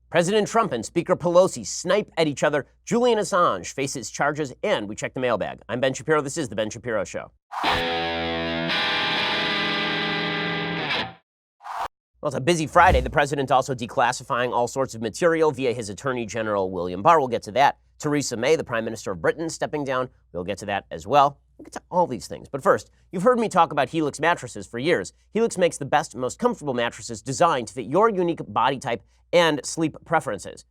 President Trump and Speaker Pelosi snipe at each other. Julian Assange faces charges, and we check the mailbag. I'm Ben Shapiro. This is The Ben Shapiro Show. Well, it's a busy Friday. The president also declassifying all sorts of material via his Attorney General, William Barr. We'll get to that. Theresa May, the Prime Minister of Britain, stepping down. We'll get to that as well. We'll get to all these things. But first, you've heard me talk about Helix mattresses for years. Helix makes the best, most comfortable mattresses designed to fit your unique body type and sleep preferences.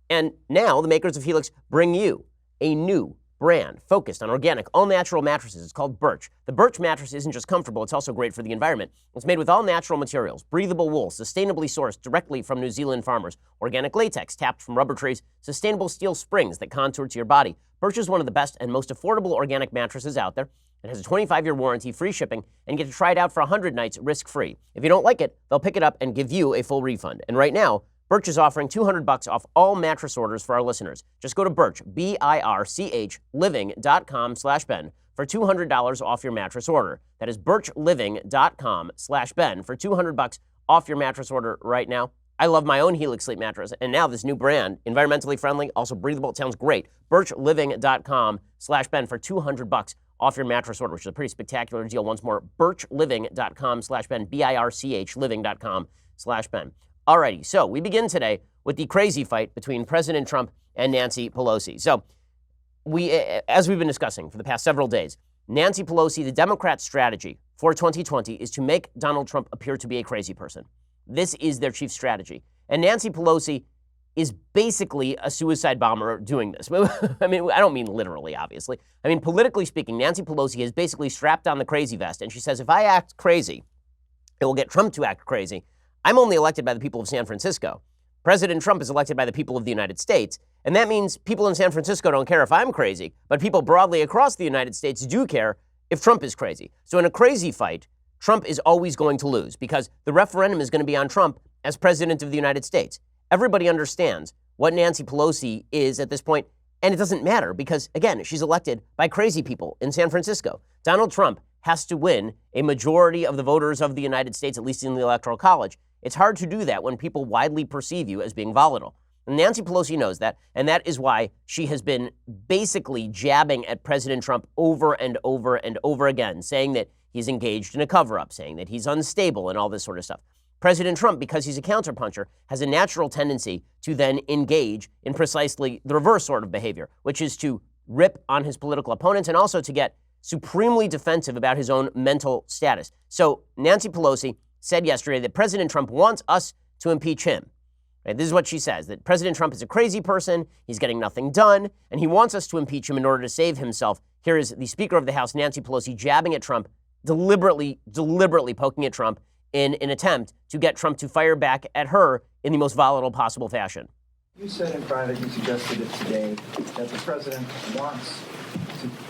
And now the makers of Helix bring you a new brand focused on organic, all-natural mattresses. It's called Birch. The Birch mattress isn't just comfortable, it's also great for the environment. It's made with all-natural materials, breathable wool, sustainably sourced directly from New Zealand farmers, organic latex tapped from rubber trees, sustainable steel springs that contour to your body. Birch is one of the best and most affordable organic mattresses out there. It has a 25-year warranty, free shipping, and you get to try it out for 100 nights risk-free. If you don't like it, they'll pick it up and give you a full refund. And right now, Birch is offering $200 off all mattress orders for our listeners. Just go to Birch, BIRCH, living.com/Ben for $200 off your mattress order. That is birchliving.com/Ben for $200 off your mattress order right now. I love my own Helix sleep mattress, and now this new brand, environmentally friendly, also breathable. It sounds great. birchliving.com/Ben for $200 off your mattress order, which is a pretty spectacular deal. Once more, birchliving.com/Ben, BIRCH, living.com/Ben. Alrighty, so we begin today with the crazy fight between President Trump and Nancy Pelosi. So as we've been discussing for the past several days, Nancy Pelosi, the Democrats' strategy for 2020 is to make Donald Trump appear to be a crazy person. This is their chief strategy. And Nancy Pelosi is basically a suicide bomber doing this. I mean, I don't mean literally, obviously. I mean, politically speaking, Nancy Pelosi has basically strapped on the crazy vest, and she says, if I act crazy, it will get Trump to act crazy. I'm only elected by the people of San Francisco. President Trump is elected by the people of the United States, and that means people in San Francisco don't care if I'm crazy, but people broadly across the United States do care if Trump is crazy. So in a crazy fight, Trump is always going to lose because the referendum is going to be on Trump as president of the United States. Everybody understands what Nancy Pelosi is at this point, and it doesn't matter because, again, she's elected by crazy people in San Francisco. Donald Trump has to win a majority of the voters of the United States, at least in the Electoral College. It's hard to do that when people widely perceive you as being volatile. And Nancy Pelosi knows that, and that is why she has been basically jabbing at President Trump over and over and over again, saying that he's engaged in a cover-up, saying that he's unstable and all this sort of stuff. President Trump, because he's a counterpuncher, has a natural tendency to then engage in precisely the reverse sort of behavior, which is to rip on his political opponents and also to get supremely defensive about his own mental status. So Nancy Pelosi said yesterday that President Trump wants us to impeach him. Right? This is what she says, that President Trump is a crazy person, he's getting nothing done, and he wants us to impeach him in order to save himself. Here is the Speaker of the House, Nancy Pelosi, jabbing at Trump, deliberately poking at Trump in an attempt to get Trump to fire back at her in the most volatile possible fashion. You said in private, you suggested it today, that the president wants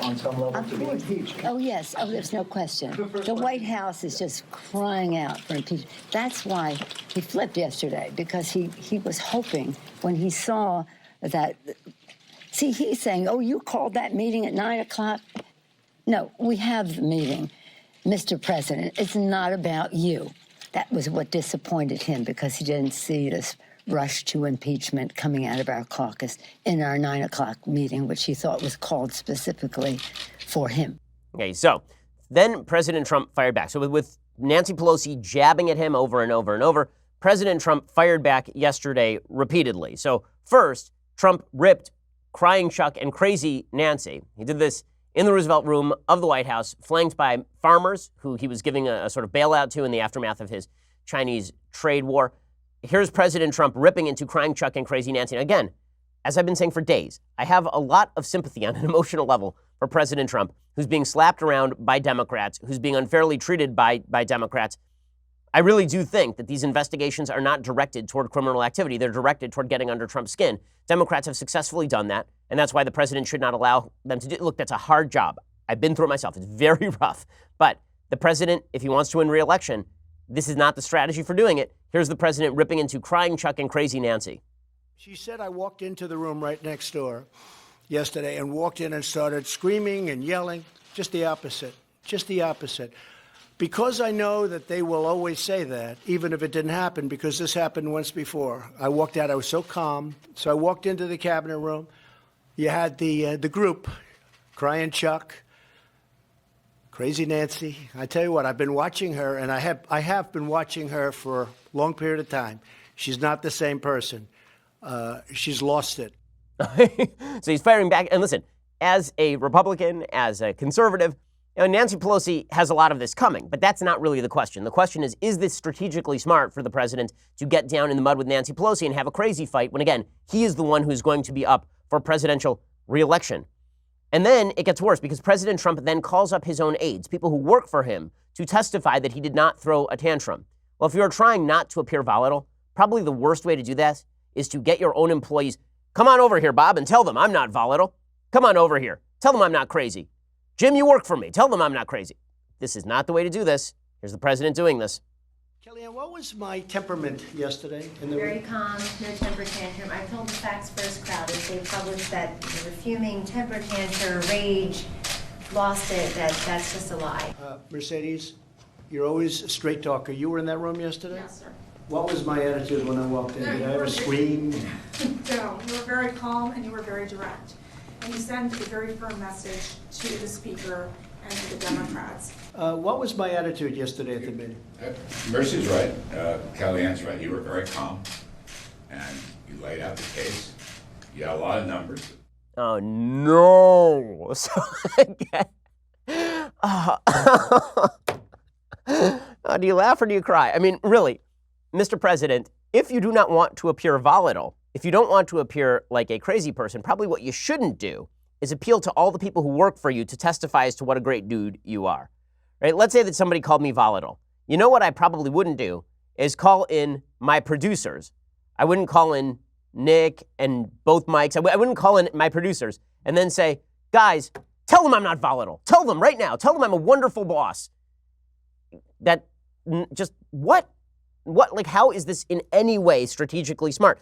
on some level to be impeached. Oh, yes. Oh, there's no question. The White House is just crying out for impeachment. That's why he flipped yesterday, because he was hoping when he saw that. See, he's saying, oh, you called that meeting at 9 o'clock? No, we have the meeting, Mr. President. It's not about you. That was what disappointed him, because he didn't see this rush to impeachment coming out of our caucus in our 9 o'clock meeting, which he thought was called specifically for him. Okay, so then President Trump fired back. So with Nancy Pelosi jabbing at him over and over and over, President Trump fired back yesterday repeatedly. So first, Trump ripped crying Chuck and crazy Nancy. He did this in the Roosevelt Room of the White House, flanked by farmers who he was giving a sort of bailout to in the aftermath of his Chinese trade war. Here's President Trump ripping into crying Chuck and crazy Nancy. And again, as I've been saying for days, I have a lot of sympathy on an emotional level for President Trump, who's being slapped around by Democrats, who's being unfairly treated by Democrats. I really do think that these investigations are not directed toward criminal activity. They're directed toward getting under Trump's skin. Democrats have successfully done that, and that's why the president should not allow them to do it. Look, that's a hard job. I've been through it myself. It's very rough. But the president, if he wants to win re-election, this is not the strategy for doing it. Here's the president ripping into crying Chuck and crazy Nancy. She said I walked into the room right next door yesterday and walked in and started screaming and yelling. Just the opposite. Because I know that they will always say that, even if it didn't happen, because this happened once before. I walked out, I was so calm. So I walked into the cabinet room. You had the group, Crying Chuck, Crazy Nancy. I tell you what, I've been watching her, and I have been watching her for a long period of time. She's not the same person. She's lost it. So he's firing back. And listen, as a Republican, as a conservative, Nancy Pelosi has a lot of this coming, but that's not really the question. The question is this strategically smart for the president to get down in the mud with Nancy Pelosi and have a crazy fight when, again, he is the one who's going to be up for presidential reelection? And then it gets worse because President Trump then calls up his own aides, people who work for him, to testify that he did not throw a tantrum. Well, if you're trying not to appear volatile, probably the worst way to do that is to get your own employees, come on over here, Bob, and tell them I'm not volatile. Come on over here. Tell them I'm not crazy. Jim, you work for me. Tell them I'm not crazy. This is not the way to do this. Here's the president doing this. Kellyanne, what was my temperament yesterday? Very calm, no temper tantrum. I told the Facts First crowd as they published that you were fuming, temper tantrum, rage, lost it, that's just a lie. Mercedes, you're always a straight talker. You were in that room yesterday? Yes, sir. What was my attitude when I walked in? No, Did you I ever were- scream? No, you were very calm and you were very direct. And you sent a very firm message to the Speaker and to the Democrats. What was my attitude yesterday at the meeting? Mercy's right. Kellyanne's right. You were very calm, and you laid out the case. You had a lot of numbers. Oh, no. So, again, do you laugh or do you cry? I mean, really, Mr. President, if you do not want to appear volatile, if you don't want to appear like a crazy person, probably what you shouldn't do is appeal to all the people who work for you to testify as to what a great dude you are. Right? Let's say that somebody called me volatile. You know what I probably wouldn't do is call in my producers. I wouldn't call in Nick and both Mikes. I wouldn't call in my producers and then say, guys, tell them I'm not volatile. Tell them right now. Tell them I'm a wonderful boss. That just what? Like, how is this in any way strategically smart?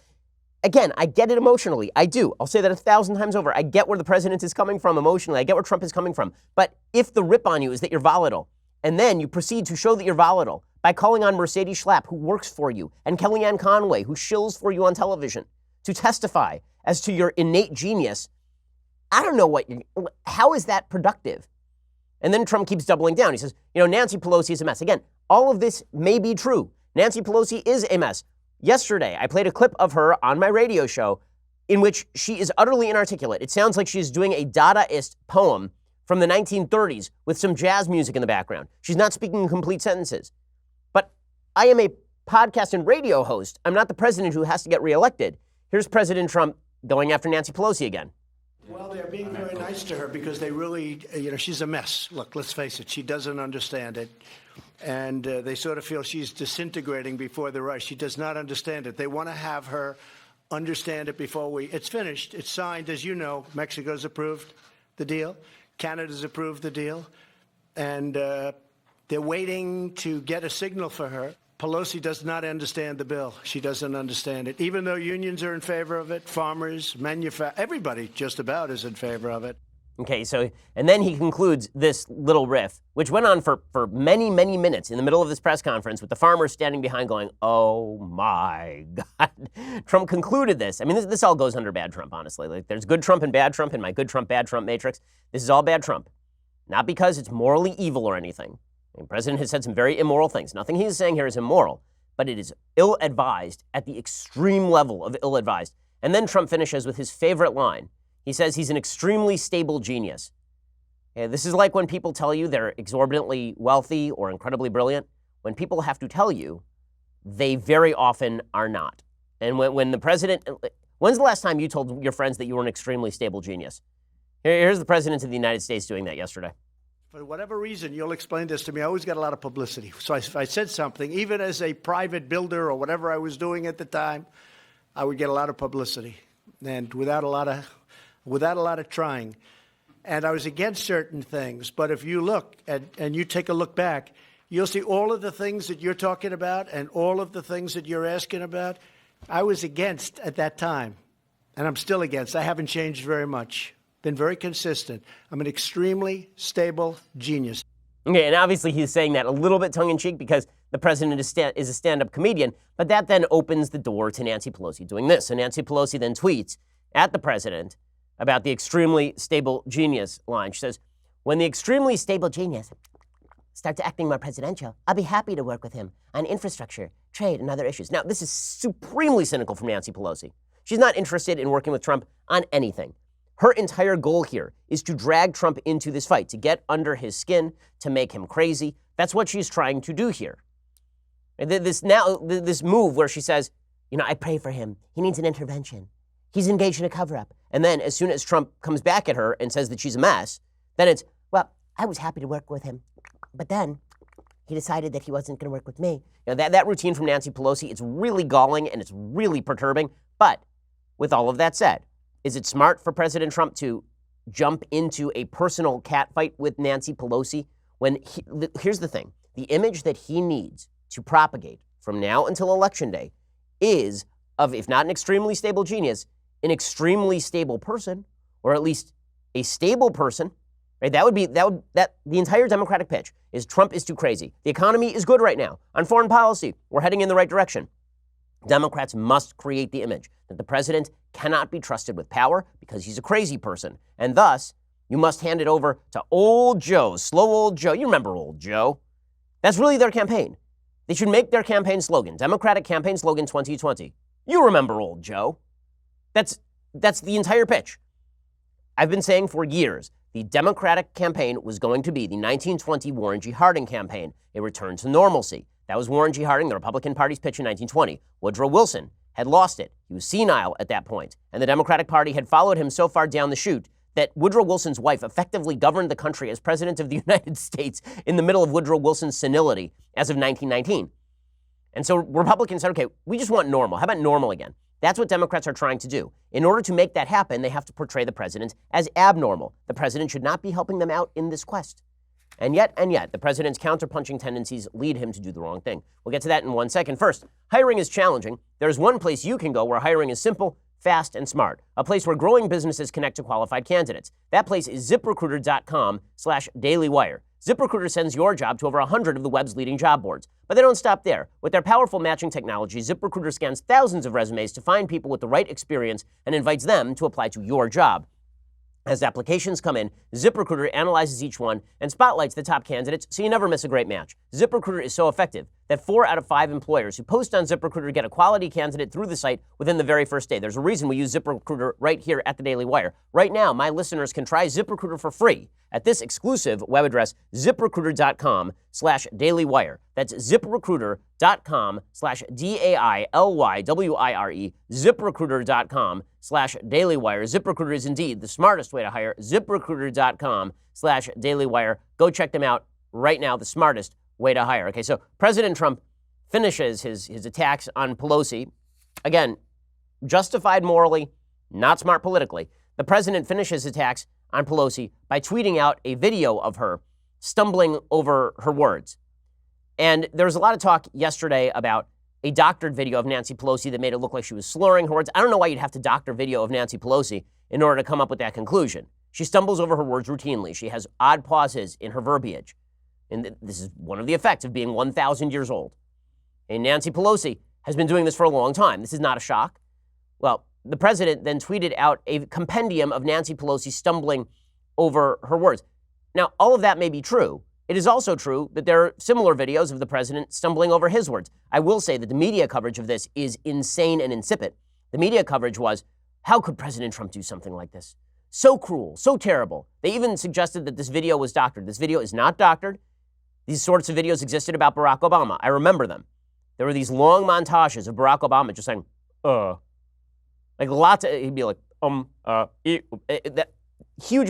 Again, I get it emotionally. I do. I'll say that 1,000 times over. I get where the president is coming from emotionally. I get where Trump is coming from. But if the rip on you is that you're volatile, and then you proceed to show that you're volatile by calling on Mercedes Schlapp, who works for you, and Kellyanne Conway, who shills for you on television, to testify as to your innate genius, I don't know how is that productive? And then Trump keeps doubling down. He says, Nancy Pelosi is a mess. Again, all of this may be true. Nancy Pelosi is a mess. Yesterday, I played a clip of her on my radio show in which she is utterly inarticulate. It sounds like she's doing a Dadaist poem from the 1930s with some jazz music in the background. She's not speaking in complete sentences. But I am a podcast and radio host. I'm not the president who has to get reelected. Here's President Trump going after Nancy Pelosi again. Well, they're being very nice to her because they really, she's a mess. Look, let's face it, she doesn't understand it. And they sort of feel she's disintegrating before the rush. She does not understand it. They want to have her understand it before it's finished. It's signed. As you know, Mexico's approved the deal. Canada's approved the deal. And they're waiting to get a signal for her. Pelosi does not understand the bill. She doesn't understand it. Even though unions are in favor of it, farmers, everybody just about is in favor of it. Okay, so, and then he concludes this little riff, which went on for many, many minutes in the middle of this press conference with the farmers standing behind going, oh my God. Trump concluded this. I mean, this all goes under bad Trump, honestly. Like, there's good Trump and bad Trump in my good Trump, bad Trump matrix. This is all bad Trump. Not because it's morally evil or anything. The president has said some very immoral things. Nothing he is saying here is immoral, but it is ill-advised at the extreme level of ill-advised. And then Trump finishes with his favorite line. He says he's an extremely stable genius. This is like when people tell you they're exorbitantly wealthy or incredibly brilliant. When people have to tell you, they very often are not. And when the president, when's the last time you told your friends that you were an extremely stable genius? Here's the president of the United States doing that yesterday. For whatever reason, you'll explain this to me. I always got a lot of publicity. So if I said something, even as a private builder or whatever I was doing at the time, I would get a lot of publicity, and without a lot of trying. And I was against certain things. But if you look and you take a look back, you'll see all of the things that you're talking about and all of the things that you're asking about, I was against at that time. And I'm still against. I haven't changed very much. Been very consistent. I'm an extremely stable genius. Okay, and obviously he's saying that a little bit tongue-in-cheek because the president is a stand-up comedian, but that then opens the door to Nancy Pelosi doing this. So Nancy Pelosi then tweets at the president about the extremely stable genius line. She says, when the extremely stable genius starts acting more presidential, I'll be happy to work with him on infrastructure, trade, and other issues. Now, this is supremely cynical from Nancy Pelosi. She's not interested in working with Trump on anything. Her entire goal here is to drag Trump into this fight, to get under his skin, to make him crazy. That's what she's trying to do here. This move where she says, I pray for him. He needs an intervention. He's engaged in a cover-up. And then as soon as Trump comes back at her and says that she's a mess, then it's, well, I was happy to work with him, but then he decided that he wasn't going to work with me. That routine from Nancy Pelosi, it's really galling and it's really perturbing. But with all of that said, is it smart for President Trump to jump into a personal catfight with Nancy Pelosi when here's the thing, the image that he needs to propagate from now until Election Day is of, if not an extremely stable genius, an extremely stable person, or at least a stable person, right? The entire Democratic pitch is Trump is too crazy. The economy is good right now. On foreign policy, we're heading in the right direction. Democrats must create the image that the president cannot be trusted with power because he's a crazy person. And thus, you must hand it over to old Joe, slow old Joe. You remember old Joe. That's really their campaign. They should make their campaign slogan, Democratic campaign slogan 2020. You remember old Joe. That's the entire pitch. I've been saying for years, the Democratic campaign was going to be the 1920 Warren G. Harding campaign, a return to normalcy. That was Warren G. Harding, the Republican Party's pitch in 1920. Woodrow Wilson had lost it. He was senile at that point, and the Democratic Party had followed him so far down the chute that Woodrow Wilson's wife effectively governed the country as president of the United States in the middle of Woodrow Wilson's senility as of 1919. And so Republicans said, okay, we just want normal. How about normal again? That's what Democrats are trying to do. In order to make that happen, they have to portray the president as abnormal. The president should not be helping them out in this quest. And yet, the president's counterpunching tendencies lead him to do the wrong thing. We'll get to that in 1 second. First, hiring is challenging. There's one place you can go where hiring is simple, fast, and smart. A place where growing businesses connect to qualified candidates. That place is ZipRecruiter.com/dailywire. ZipRecruiter sends your job to over 100 of the web's leading job boards. But they don't stop there. With their powerful matching technology, ZipRecruiter scans thousands of resumes to find people with the right experience and invites them to apply to your job. As applications come in, ZipRecruiter analyzes each one and spotlights the top candidates so you never miss a great match. ZipRecruiter is so effective that 4 out of 5 employers who post on ZipRecruiter get a quality candidate through the site within the very first day. There's a reason we use ZipRecruiter right here at the Daily Wire. Right now, my listeners can try ZipRecruiter for free at this exclusive web address, ZipRecruiter.com/dailywire. That's ZipRecruiter.com/DAILYWIRE, ZipRecruiter.com/dailywire. ZipRecruiter is indeed the smartest way to hire. ZipRecruiter.com/dailywire. Go check them out right now, the smartest way to hire. Okay, so President Trump finishes his attacks on Pelosi. Again, justified morally, not smart politically. The president finishes attacks on Pelosi by tweeting out a video of her stumbling over her words. And there was a lot of talk yesterday about a doctored video of Nancy Pelosi that made it look like she was slurring her words. I don't know why you'd have to doctor video of Nancy Pelosi in order to come up with that conclusion. She stumbles over her words routinely. She has odd pauses in her verbiage. And this is one of the effects of being 1,000 years old. And Nancy Pelosi has been doing this for a long time. This is not a shock. Well, the president then tweeted out a compendium of Nancy Pelosi stumbling over her words. Now, all of that may be true. It is also true that there are similar videos of the president stumbling over his words. I will say that the media coverage of this is insane and insipid. The media coverage was, how could President Trump do something like this? So cruel, so terrible. They even suggested that this video was doctored. This video is not doctored. These sorts of videos existed about Barack Obama. I remember them. There were these long montages of Barack Obama just saying, like lots of, he'd be like, huge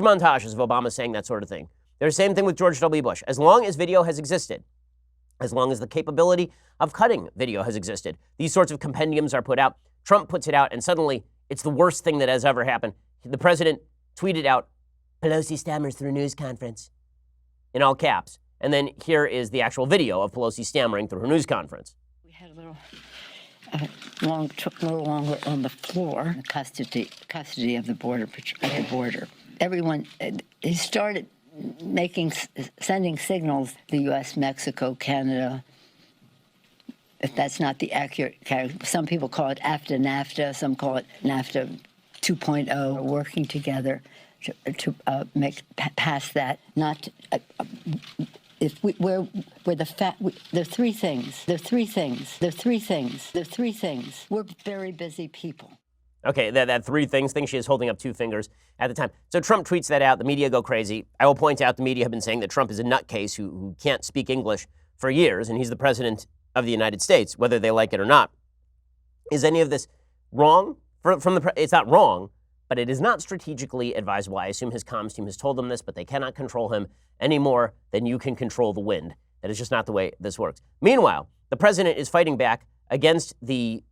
montages of Obama saying that sort of thing. There's the same thing with George W. Bush. As long as video has existed, as long as the capability of cutting video has existed, these sorts of compendiums are put out. Trump puts it out, and suddenly it's the worst thing that has ever happened. The president tweeted out, Pelosi stammers through news conference, in all caps. And then here is the actual video of Pelosi stammering through her news conference. We had a little took a little longer on the floor. The custody of the border. Everyone, he started sending signals, the U.S., Mexico, Canada, if that's not the accurate category. Some people call it after NAFTA, some call it NAFTA 2.0, working together to pass that. Not if we're the three things. We're very busy people. Okay, that three things thing, she is holding up two fingers at the time. So Trump tweets that out. The media go crazy. I will point out the media have been saying that Trump is a nutcase who can't speak English for years, and he's the president of the United States, whether they like it or not. Is any of this wrong? It's not wrong, but it is not strategically advisable. I assume his comms team has told them this, but they cannot control him any more than you can control the wind. That is just not the way this works. Meanwhile, the president is fighting back against the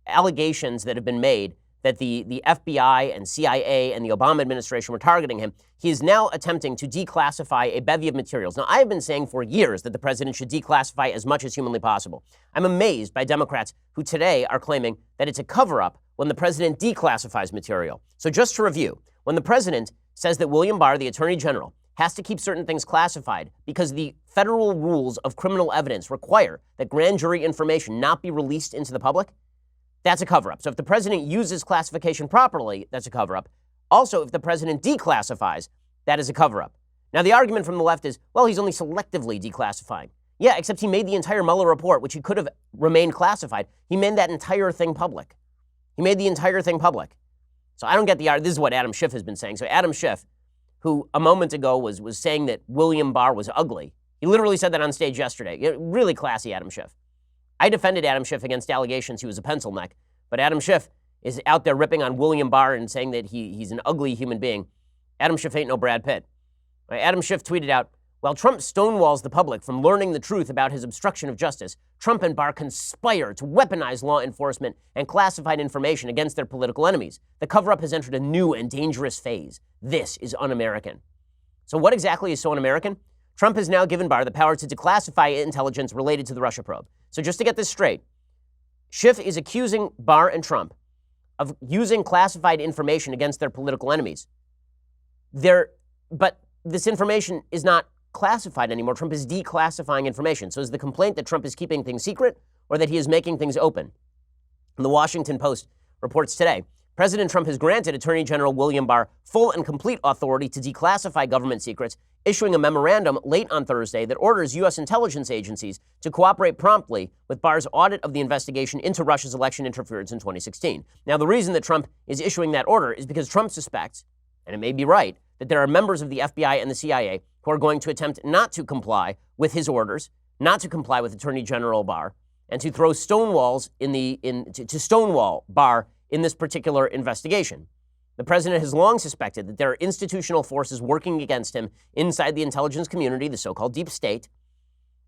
allegations that have been made that the FBI and CIA and the Obama administration were targeting him. He is now attempting to declassify a bevy of materials. Now, I have been saying for years that the president should declassify as much as humanly possible. I'm amazed by Democrats who today are claiming that it's a cover-up when the president declassifies material. So just to review, when the president says that William Barr, the Attorney General, has to keep certain things classified because the federal rules of criminal evidence require that grand jury information not be released into the public, that's a cover-up. So if the president uses classification properly, that's a cover-up. Also, if the president declassifies, that is a cover-up. Now, the argument from the left is, well, he's only selectively declassifying. Yeah, except he made the entire Mueller report, which he could have remained classified. He made that entire thing public. He made the entire thing public. So I don't get this is what Adam Schiff has been saying. So Adam Schiff, who a moment ago was saying that William Barr was ugly, he literally said that on stage yesterday. Really classy, Adam Schiff. I defended Adam Schiff against allegations he was a pencil neck, but Adam Schiff is out there ripping on William Barr and saying that he's an ugly human being. Adam Schiff ain't no Brad Pitt. Right, Adam Schiff tweeted out, while Trump stonewalls the public from learning the truth about his obstruction of justice, Trump and Barr conspire to weaponize law enforcement and classified information against their political enemies. The cover-up has entered a new and dangerous phase. This is un-American. So what exactly is so un-American? Trump has now given Barr the power to declassify intelligence related to the Russia probe. So just to get this straight, Schiff is accusing Barr and Trump of using classified information against their political enemies. But this information is not classified anymore. Trump is declassifying information. So is the complaint that Trump is keeping things secret or that he is making things open? And the Washington Post reports today, President Trump has granted Attorney General William Barr full and complete authority to declassify government secrets, issuing a memorandum late on Thursday that orders U.S. intelligence agencies to cooperate promptly with Barr's audit of the investigation into Russia's election interference in 2016. Now, the reason that Trump is issuing that order is because Trump suspects, and it may be right, that there are members of the FBI and the CIA who are going to attempt not to comply with his orders, not to comply with Attorney General Barr, and to throw stonewalls to stonewall Barr in this particular investigation. The president has long suspected that there are institutional forces working against him inside the intelligence community, the so-called deep state.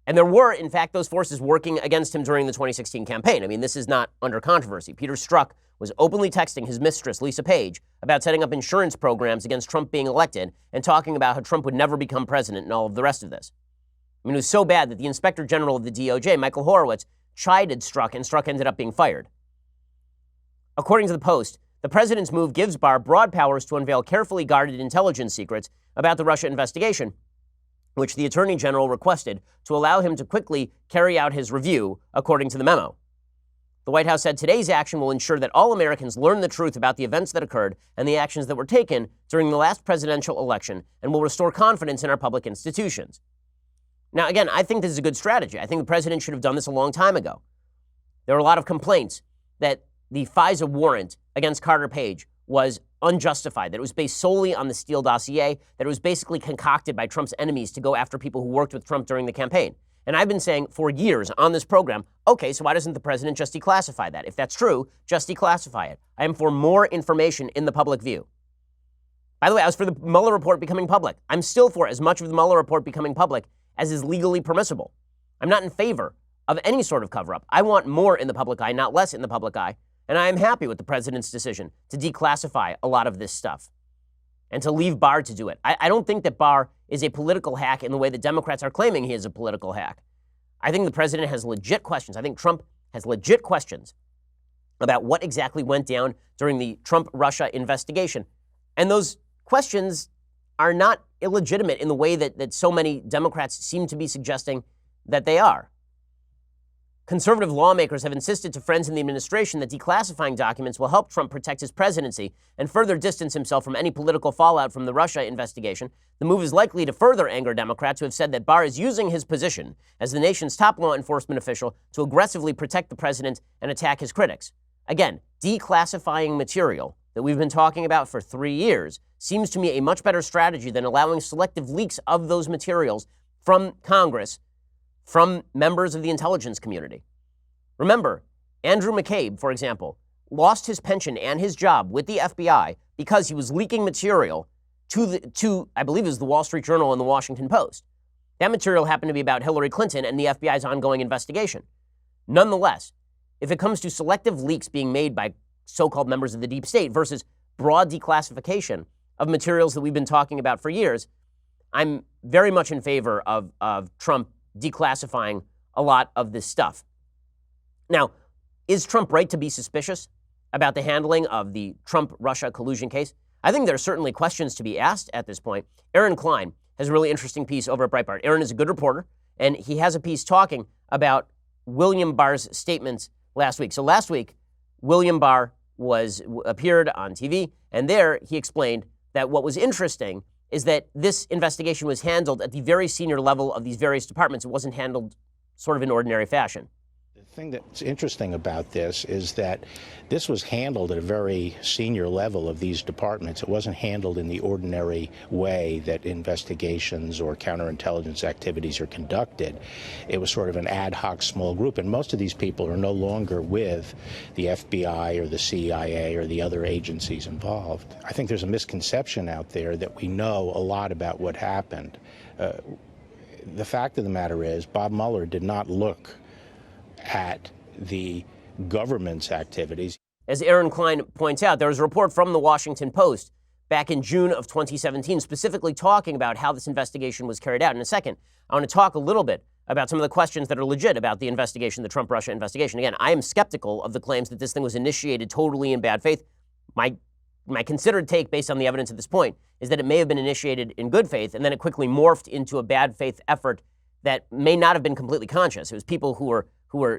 And there were, in fact, those forces working against him during the 2016 campaign. I mean, this is not under controversy. Peter Strzok was openly texting his mistress, Lisa Page, about setting up insurance programs against Trump being elected and talking about how Trump would never become president and all of the rest of this. I mean, it was so bad that the Inspector General of the DOJ, Michael Horowitz, chided Strzok, and Strzok ended up being fired. According to the Post, the president's move gives Barr broad powers to unveil carefully guarded intelligence secrets about the Russia investigation, which the Attorney General requested to allow him to quickly carry out his review, according to the memo. The White House said today's action will ensure that all Americans learn the truth about the events that occurred and the actions that were taken during the last presidential election and will restore confidence in our public institutions. Now, again, I think this is a good strategy. I think the president should have done this a long time ago. There were a lot of complaints that the FISA warrant against Carter Page was unjustified, that it was based solely on the Steele dossier, that it was basically concocted by Trump's enemies to go after people who worked with Trump during the campaign. And I've been saying for years on this program, okay, so why doesn't the president just declassify that? If that's true, just declassify it. I am for more information in the public view. By the way, I was for the Mueller report becoming public. I'm still for as much of the Mueller report becoming public as is legally permissible. I'm not in favor of any sort of cover-up. I want more in the public eye, not less in the public eye. And I am happy with the president's decision to declassify a lot of this stuff and to leave Barr to do it. I don't think that Barr is a political hack in the way that Democrats are claiming he is a political hack. I think the president has legit questions. I think Trump has legit questions about what exactly went down during the Trump-Russia investigation. And those questions are not illegitimate in the way that so many Democrats seem to be suggesting that they are. Conservative lawmakers have insisted to friends in the administration that declassifying documents will help Trump protect his presidency and further distance himself from any political fallout from the Russia investigation. The move is likely to further anger Democrats who have said that Barr is using his position as the nation's top law enforcement official to aggressively protect the president and attack his critics. Again, declassifying material that we've been talking about for 3 years seems to me a much better strategy than allowing selective leaks of those materials from Congress, from members of the intelligence community. Remember, Andrew McCabe, for example, lost his pension and his job with the FBI because he was leaking material to I believe it was the Wall Street Journal and the Washington Post. That material happened to be about Hillary Clinton and the FBI's ongoing investigation. Nonetheless, if it comes to selective leaks being made by so-called members of the deep state versus broad declassification of materials that we've been talking about for years, I'm very much in favor of Trump declassifying a lot of this stuff. Now, is Trump right to be suspicious about the handling of the Trump-Russia collusion case? I think there are certainly questions to be asked at this point. Aaron Klein has a really interesting piece over at Breitbart. Aaron is a good reporter, and he has a piece talking about William Barr's statements last week. So last week, William Barr appeared on TV, and there he explained that what was interesting is that this investigation was handled at the very senior level of these various departments. It wasn't handled sort of in ordinary fashion. The thing that's interesting about this is that this was handled at a very senior level of these departments. It wasn't handled in the ordinary way that investigations or counterintelligence activities are conducted. It was sort of an ad hoc small group, and most of these people are no longer with the FBI or the CIA or the other agencies involved. I think there's a misconception out there that we know a lot about what happened. The fact of the matter is, Bob Mueller did not look at the government's activities. As Aaron Klein points out, there was a report from the Washington Post back in June of 2017 specifically talking about how this investigation was carried out. In a second, I want to talk a little bit about some of the questions that are legit about the investigation, the Trump-Russia investigation. Again, I am skeptical of the claims that this thing was initiated totally in bad faith. My considered take, based on the evidence at this point, is that it may have been initiated in good faith, and then it quickly morphed into a bad faith effort that may not have been completely conscious. It was people who were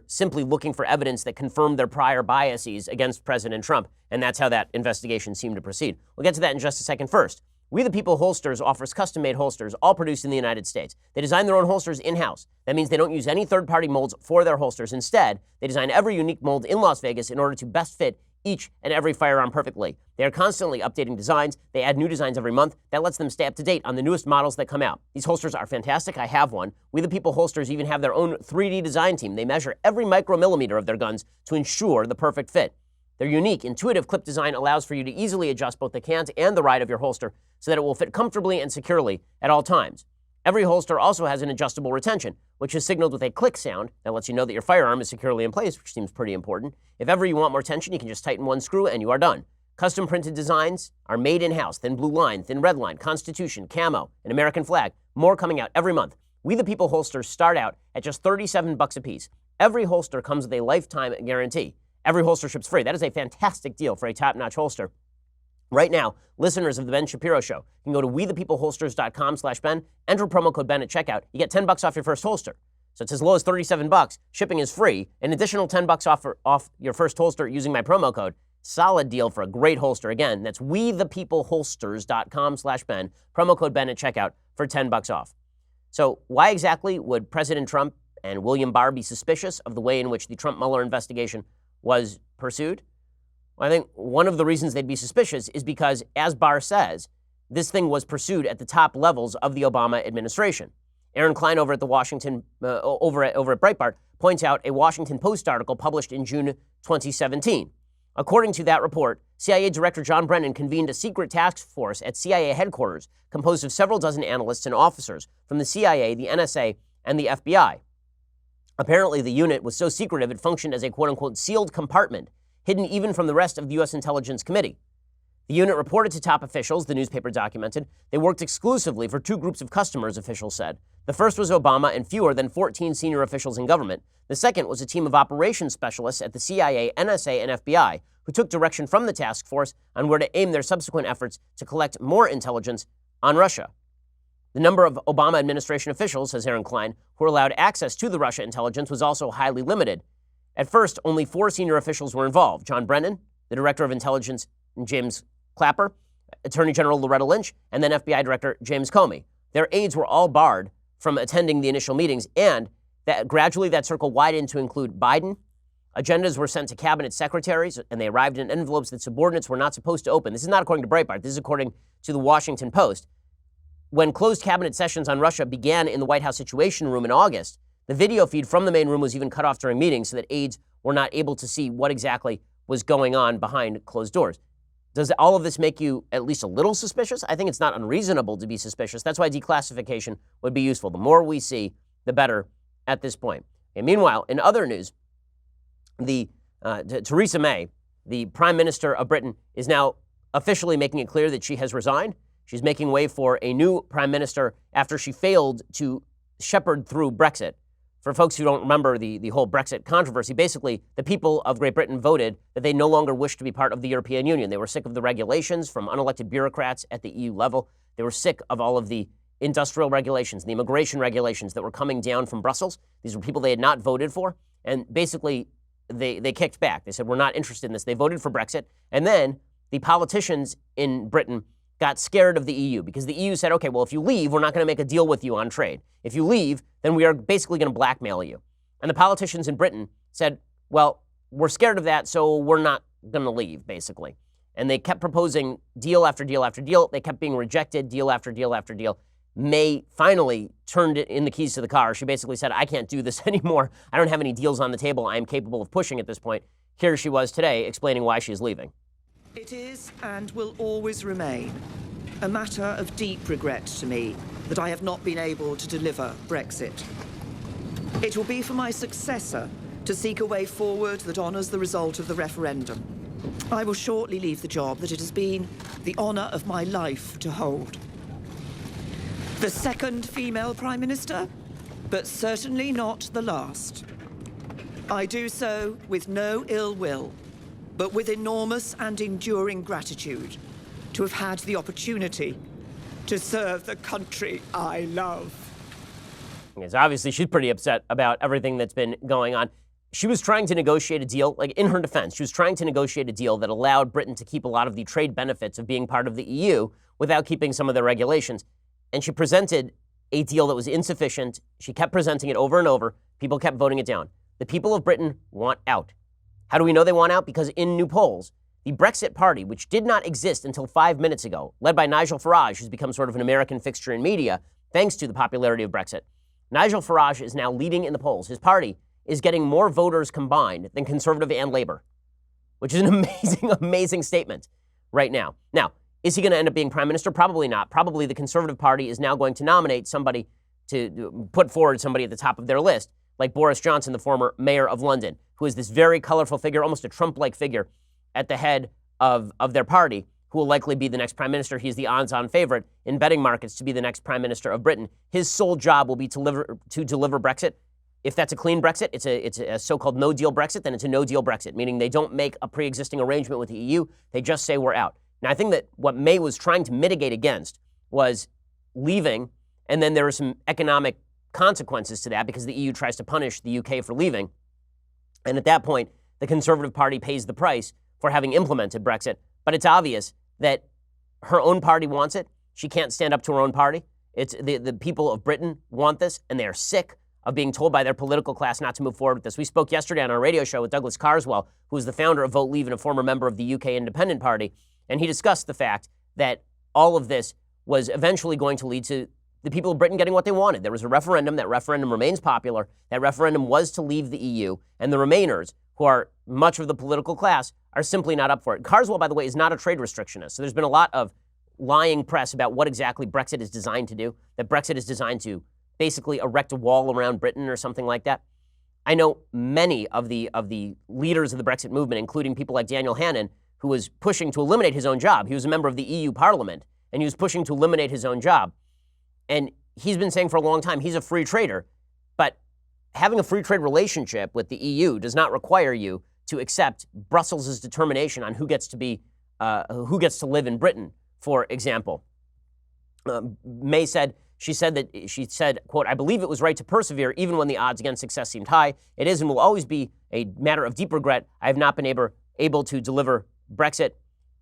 simply looking for evidence that confirmed their prior biases against President Trump, and that's how that investigation seemed to proceed. We'll get to that in just a second. First, We the People Holsters offers custom-made holsters, all produced in the United States. They design their own holsters in-house. That means they don't use any third-party molds for their holsters. Instead, they design every unique mold in Las Vegas in order to best fit each and every firearm perfectly. They are constantly updating designs. They add new designs every month. That lets them stay up to date on the newest models that come out. These holsters are fantastic. I have one. We the People Holsters even have their own 3D design team. They measure every micromillimeter of their guns to ensure the perfect fit. Their unique, intuitive clip design allows for you to easily adjust both the cant and the ride of your holster so that it will fit comfortably and securely at all times. Every holster also has an adjustable retention, which is signaled with a click sound that lets you know that your firearm is securely in place, which seems pretty important. If ever you want more tension, you can just tighten one screw and you are done. Custom printed designs are made in-house. Thin blue line, thin red line, Constitution, camo, an American flag. More coming out every month. We the People holsters start out at just $37 a piece. Every holster comes with a lifetime guarantee. Every holster ships free. That is a fantastic deal for a top-notch holster. Right now, listeners of The Ben Shapiro Show can go to wethepeopleholsters.com/Ben, enter promo code Ben at checkout. You get $10 off your first holster. So it's as low as $37. Shipping is free. An additional $10 off your first holster using my promo code. Solid deal for a great holster. Again, that's wethepeopleholsters.com/Ben, promo code Ben at checkout for $10 off. So why exactly would President Trump and William Barr be suspicious of the way in which the Trump-Mueller investigation was pursued? Well, I think one of the reasons they'd be suspicious is because, as Barr says, this thing was pursued at the top levels of the Obama administration. Aaron Klein over at the over at Breitbart points out a Washington Post article published in June 2017. According to that report, CIA Director John Brennan convened a secret task force at CIA headquarters composed of several dozen analysts and officers from the CIA, the NSA, and the FBI. Apparently, the unit was so secretive it functioned as a quote-unquote sealed compartment, hidden even from the rest of the U.S. Intelligence Committee. The unit reported to top officials, the newspaper documented. They worked exclusively for two groups of customers, officials said. The first was Obama and fewer than 14 senior officials in government. The second was a team of operations specialists at the CIA, NSA, and FBI, who took direction from the task force on where to aim their subsequent efforts to collect more intelligence on Russia. The number of Obama administration officials, says Aaron Klein, who were allowed access to the Russia intelligence was also highly limited. At first, only 4 senior officials were involved: John Brennan, the Director of Intelligence James Clapper, Attorney General Loretta Lynch, and then FBI Director James Comey. Their aides were all barred from attending the initial meetings, and that gradually that circle widened to include Biden. Agendas were sent to cabinet secretaries, and they arrived in envelopes that subordinates were not supposed to open. This is not according to Breitbart. This is according to the Washington Post. When closed cabinet sessions on Russia began in the White House Situation Room in August, the video feed from the main room was even cut off during meetings so that aides were not able to see what exactly was going on behind closed doors. Does all of this make you at least a little suspicious? I think it's not unreasonable to be suspicious. That's why declassification would be useful. The more we see, the better at this point. And meanwhile, in other news, Theresa May, the Prime Minister of Britain, is now officially making it clear that she has resigned. She's making way for a new Prime Minister after she failed to shepherd through Brexit. For folks who don't remember the whole Brexit controversy, basically, the people of Great Britain voted that they no longer wished to be part of the European Union. They were sick of the regulations from unelected bureaucrats at the EU level. They were sick of all of the industrial regulations, the immigration regulations that were coming down from Brussels. These were people they had not voted for. And basically, they kicked back. They said, we're not interested in this. They voted for Brexit. And then the politicians in Britain got scared of the EU because the EU said, okay, well, if you leave, we're not going to make a deal with you on trade. If you leave, then we are basically going to blackmail you. And the politicians in Britain said, well, we're scared of that, so we're not going to leave, basically. And they kept proposing deal after deal after deal. They kept being rejected, deal after deal after deal. May finally turned in the keys to the car. She basically said, I can't do this anymore. I don't have any deals on the table I am capable of pushing at this point. Here she was today explaining why she is leaving. It is and will always remain a matter of deep regret to me that I have not been able to deliver Brexit. It will be for my successor to seek a way forward that honours the result of the referendum. I will shortly leave the job that it has been the honour of my life to hold. The second female Prime Minister, but certainly not the last. I do so with no ill will, but with enormous and enduring gratitude to have had the opportunity to serve the country I love. Yes, obviously, she's pretty upset about everything that's been going on. She was trying to negotiate a deal, like in her defense, she was trying to negotiate a deal that allowed Britain to keep a lot of the trade benefits of being part of the EU without keeping some of their regulations. And she presented a deal that was insufficient. She kept presenting it over and over. People kept voting it down. The people of Britain want out. How do we know they want out? Because in new polls, the Brexit Party, which did not exist until 5 minutes ago, led by Nigel Farage, who's become sort of an American fixture in media, thanks to the popularity of Brexit. Nigel Farage is now leading in the polls. His party is getting more voters combined than Conservative and Labour, which is an amazing, amazing statement right now. Now, is he going to end up being Prime Minister? Probably not. Probably the Conservative Party is now going to nominate somebody, to put forward somebody at the top of their list, like Boris Johnson, the former mayor of London, who is this very colorful figure, almost a Trump-like figure at the head of their party, who will likely be the next prime minister. He's the odds-on favorite in betting markets to be the next prime minister of Britain. His sole job will be to deliver Brexit. If that's a clean Brexit, it's a so-called no-deal Brexit, then it's a no-deal Brexit, meaning they don't make a pre-existing arrangement with the EU. They just say we're out. Now, I think that what May was trying to mitigate against was leaving, and then there are some economic consequences to that because the EU tries to punish the UK for leaving. And at that point, the Conservative Party pays the price for having implemented Brexit. But it's obvious that her own party wants it. She can't stand up to her own party. It's the people of Britain want this, and they are sick of being told by their political class not to move forward with this. We spoke yesterday on our radio show with Douglas Carswell, who is the founder of Vote Leave and a former member of the UK Independent Party, and he discussed the fact that all of this was eventually going to lead to the people of Britain getting what they wanted. There was a referendum. That referendum remains popular. That referendum was to leave the EU, and the Remainers, who are much of the political class, are simply not up for it. Carswell, by the way, is not a trade restrictionist, so there's been a lot of lying press about what exactly Brexit is designed to do, that Brexit is designed to basically erect a wall around Britain or something like that. I know many of the leaders of the Brexit movement, including people like Daniel Hannan, who was pushing to eliminate his own job. He was a member of the EU Parliament, and he was pushing to eliminate his own job. And he's been saying for a long time he's a free trader, but having a free trade relationship with the EU does not require you to accept Brussels' determination on who gets to live in Britain, for example. May said, she said, quote, "I believe it was right to persevere even when the odds against success seemed high. It is and will always be a matter of deep regret. I have not been able to deliver Brexit."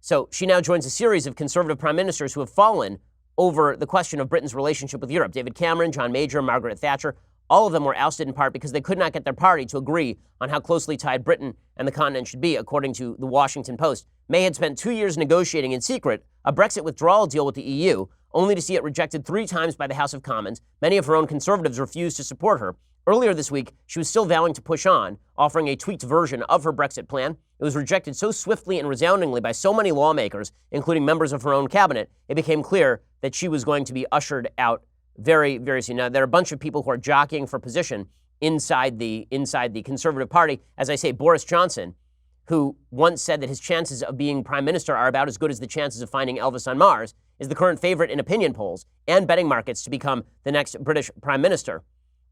So she now joins a series of Conservative prime ministers who have fallen over the question of Britain's relationship with Europe. David Cameron, John Major, Margaret Thatcher, all of them were ousted in part because they could not get their party to agree on how closely tied Britain and the continent should be, according to the Washington Post. May had spent 2 years negotiating in secret a Brexit withdrawal deal with the EU, only to see it rejected 3 times by the House of Commons. Many of her own Conservatives refused to support her. Earlier this week, she was still vowing to push on, offering a tweaked version of her Brexit plan. It was rejected so swiftly and resoundingly by so many lawmakers, including members of her own cabinet, it became clear that she was going to be ushered out very, very soon. Now, there are a bunch of people who are jockeying for position inside the Conservative Party. As I say, Boris Johnson, who once said that his chances of being prime minister are about as good as the chances of finding Elvis on Mars, is the current favorite in opinion polls and betting markets to become the next British prime minister.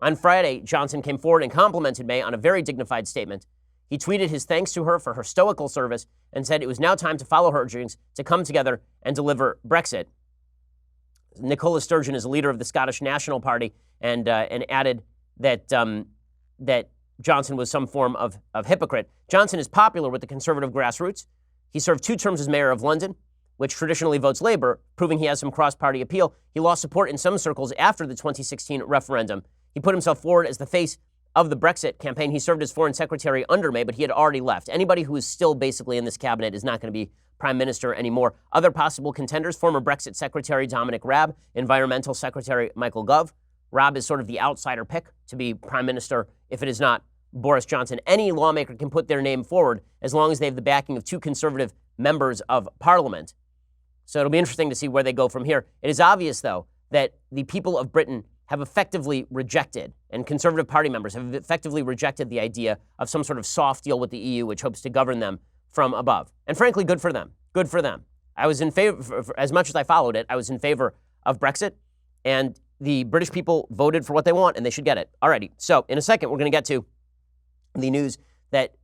On Friday, Johnson came forward and complimented May on a very dignified statement. He tweeted his thanks to her for her stoical service and said it was now time to follow her urgings to come together and deliver Brexit. Nicola Sturgeon is a leader of the Scottish National Party and added that that Johnson was some form of hypocrite. Johnson is popular with the Conservative grassroots. He served 2 terms as mayor of London, which traditionally votes Labour, proving he has some cross-party appeal. He lost support in some circles after the 2016 referendum. He put himself forward as the face of the Brexit campaign. He served as foreign secretary under May, but he had already left. Anybody who is still basically in this cabinet is not going to be prime minister anymore. Other possible contenders, former Brexit secretary Dominic Raab, environmental secretary Michael Gove. Raab is sort of the outsider pick to be prime minister if it is not Boris Johnson. Any lawmaker can put their name forward as long as they have the backing of 2 Conservative members of parliament. So it'll be interesting to see where they go from here. It is obvious, though, that the people of Britain have effectively rejected, and Conservative Party members have effectively rejected the idea of some sort of soft deal with the EU, which hopes to govern them from above. And frankly, good for them. Good for them. I was in favor, as much as I followed it, I was in favor of Brexit, and the British people voted for what they want, and they should get it. Alrighty, so in a second, we're going to get to the news that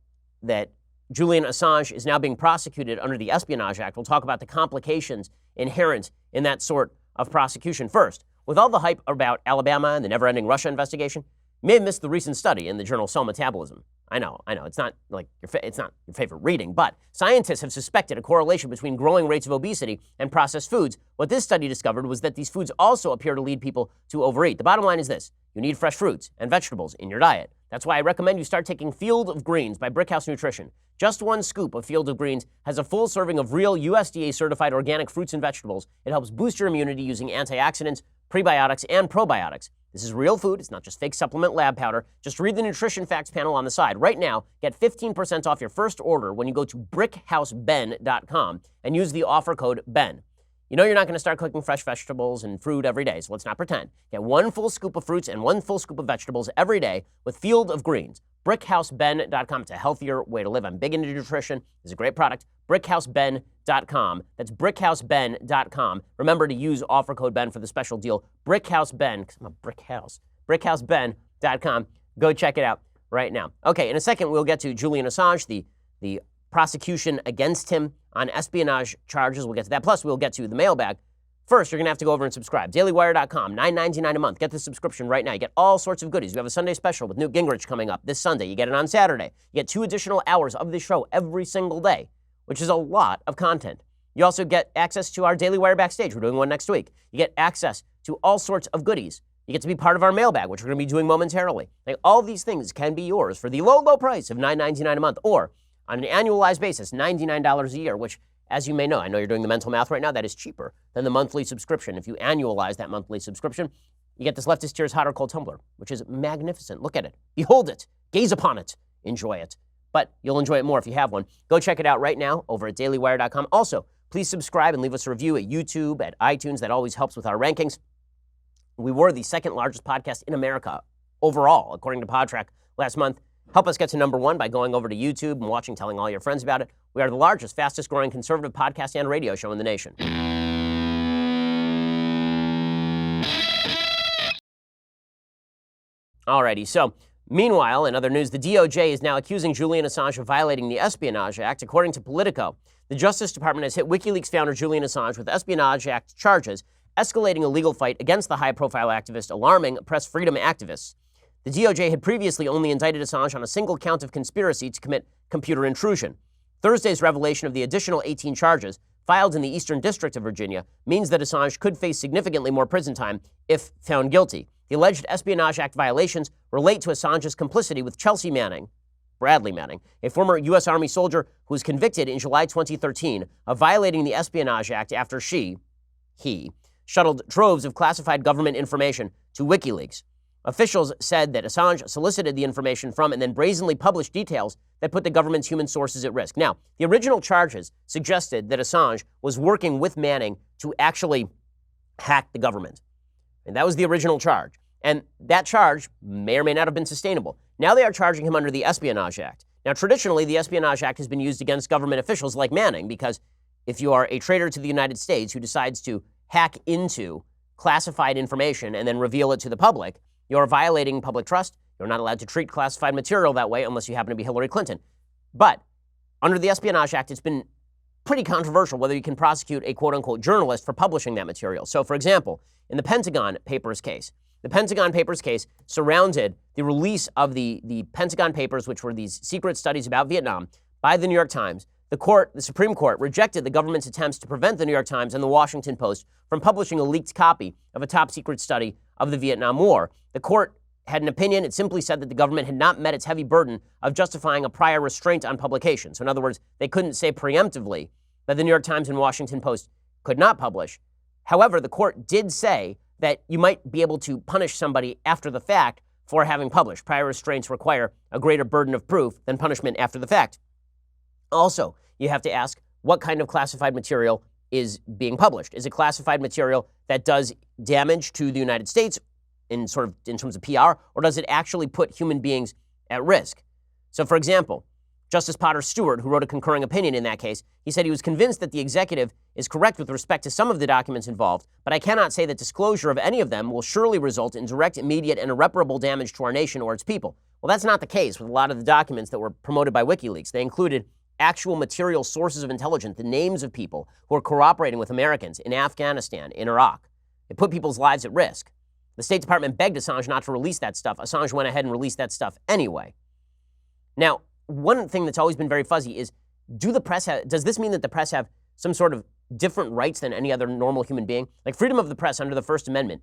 Julian Assange is now being prosecuted under the Espionage Act. We'll talk about the complications inherent in that sort of prosecution. First, with all the hype about Alabama and the never-ending Russia investigation, you may have missed the recent study in the journal Cell Metabolism. I know, it's not like it's not your favorite reading, but scientists have suspected a correlation between growing rates of obesity and processed foods. What this study discovered was that these foods also appear to lead people to overeat. The bottom line is this: you need fresh fruits and vegetables in your diet. That's why I recommend you start taking Field of Greens by Brickhouse Nutrition. Just 1 scoop of Field of Greens has a full serving of real USDA-certified organic fruits and vegetables. It helps boost your immunity using antioxidants, prebiotics, and probiotics. This is real food. It's not just fake supplement lab powder. Just read the nutrition facts panel on the side. Right now, get 15% off your first order when you go to brickhouseben.com and use the offer code BEN. You know you're not going to start cooking fresh vegetables and fruit every day, so let's not pretend. Get 1 full scoop of fruits and 1 full scoop of vegetables every day with Field of Greens. BrickHouseBen.com. It's a healthier way to live. I'm big into nutrition. It's a great product. BrickHouseBen.com. That's BrickHouseBen.com. Remember to use offer code BEN for the special deal. BrickHouseBen, because I'm a brick house. BrickHouseBen.com. Go check it out right now. Okay, in a second, we'll get to Julian Assange, the prosecution against him on espionage charges. We'll get to that. Plus, we'll get to the mailbag. First, you're going to have to go over and subscribe. DailyWire.com, $9.99 a month. Get the subscription right now. You get all sorts of goodies. We have a Sunday special with Newt Gingrich coming up this Sunday. You get it on Saturday. You get 2 additional hours of the show every single day, which is a lot of content. You also get access to our Daily Wire Backstage. We're doing one next week. You get access to all sorts of goodies. You get to be part of our mailbag, which we're going to be doing momentarily. Like, all these things can be yours for the low, low price of $9.99 a month, or on an annualized basis, $99 a year, which, as you may know, I know you're doing the mental math right now, that is cheaper than the monthly subscription. If you annualize that monthly subscription, you get this Leftist Tears Hot or Cold tumbler, which is magnificent. Look at it. Behold it. Gaze upon it. Enjoy it. But you'll enjoy it more if you have one. Go check it out right now over at dailywire.com. Also, please subscribe and leave us a review at YouTube, at iTunes. That always helps with our rankings. We were the 2nd largest podcast in America overall, according to Podtrac last month. Help us get to number 1 by going over to YouTube and watching, telling all your friends about it. We are the largest, fastest growing conservative podcast and radio show in the nation. Alrighty, so meanwhile, in other news, the DOJ is now accusing Julian Assange of violating the Espionage Act. According to Politico, the Justice Department has hit WikiLeaks founder Julian Assange with Espionage Act charges. escalating a legal fight against the high-profile activist, alarming press freedom activists. The DOJ had previously only indicted Assange on a single count of conspiracy to commit computer intrusion. Thursday's revelation of the additional 18 charges filed in the Eastern District of Virginia means that Assange could face significantly more prison time if found guilty. The alleged Espionage Act violations relate to Assange's complicity with Bradley Manning, a former U.S. Army soldier who was convicted in July 2013 of violating the Espionage Act after he shuttled troves of classified government information to WikiLeaks. Officials said that Assange solicited the information from and then brazenly published details that put the government's human sources at risk. Now, the original charges suggested that Assange was working with Manning to actually hack the government. And that was the original charge. And that charge may or may not have been sustainable. Now they are charging him under the Espionage Act. Now, traditionally, the Espionage Act has been used against government officials like Manning because if you are a traitor to the United States who decides to hack into classified information and then reveal it to the public, you're violating public trust. You're not allowed to treat classified material that way unless you happen to be Hillary Clinton. But under the Espionage Act, it's been pretty controversial whether you can prosecute a quote-unquote journalist for publishing that material. So, for example, in the Pentagon Papers case, surrounded the release of the Pentagon Papers, which were these secret studies about Vietnam, by the New York Times. The Supreme Court rejected the government's attempts to prevent the New York Times and the Washington Post from publishing a leaked copy of a top-secret study of the Vietnam War. The court had an opinion. It simply said that the government had not met its heavy burden of justifying a prior restraint on publication. So in other words, they couldn't say preemptively that the New York Times and Washington Post could not publish. However, the court did say that you might be able to punish somebody after the fact for having published. Prior restraints require a greater burden of proof than punishment after the fact. Also, you have to ask what kind of classified material is being published. Is it classified material that does damage to the United States in terms of PR, or does it actually put human beings at risk? So, for example, Justice Potter Stewart, who wrote a concurring opinion in that case, he said he was convinced that the executive is correct with respect to some of the documents involved, but I cannot say that disclosure of any of them will surely result in direct, immediate, and irreparable damage to our nation or its people. Well, that's not the case with a lot of the documents that were promoted by WikiLeaks. They included actual material sources of intelligence, the names of people who are cooperating with Americans in Afghanistan, in Iraq. It put people's lives at risk. The State Department begged Assange not to release that stuff. Assange went ahead and released that stuff anyway. Now, one thing that's always been very fuzzy is, does this mean that the press have some sort of different rights than any other normal human being? Like freedom of the press under the First Amendment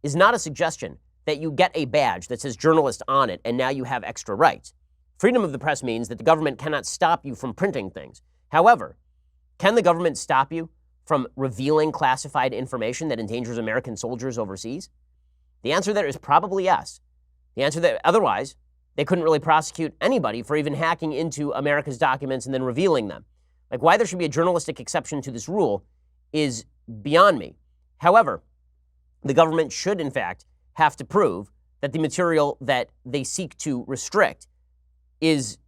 is not a suggestion that you get a badge that says journalist on it and now you have extra rights. Freedom of the press means that the government cannot stop you from printing things. However, can the government stop you from revealing classified information that endangers American soldiers overseas? The answer there is probably yes. The answer that otherwise, they couldn't really prosecute anybody for even hacking into America's documents and then revealing them. Like why there should be a journalistic exception to this rule is beyond me. However, the government should in fact have to prove that the material that they seek to restrict is